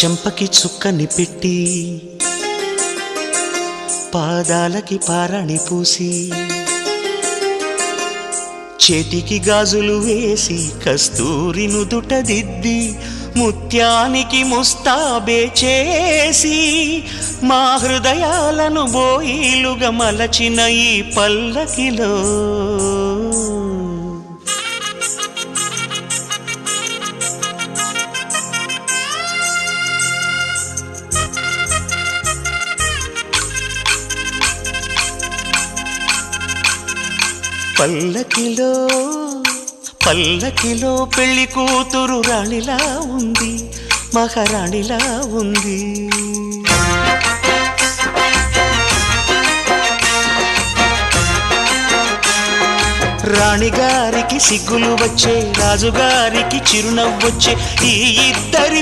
చెంపకి చుక్కని పెట్టి పాదాలకి పారాణి పూసి చేతికి గాజులు వేసి కస్తూరి నుదుట దిద్ది ముత్యానికి ముస్తాబే చేసి మా హృదయాలను బోయిలుగా మలచిన ఈ పల్లకిలో పల్లకిలో పల్లకిలో పెళ్లి కూతురు రాణిలా ఉంది, మహారాణిలా ఉంది. రాణిగారికి సిగ్గులు వచ్చే, రాజుగారికి చిరునవ్వొచ్చే, ఈ ఇద్దరి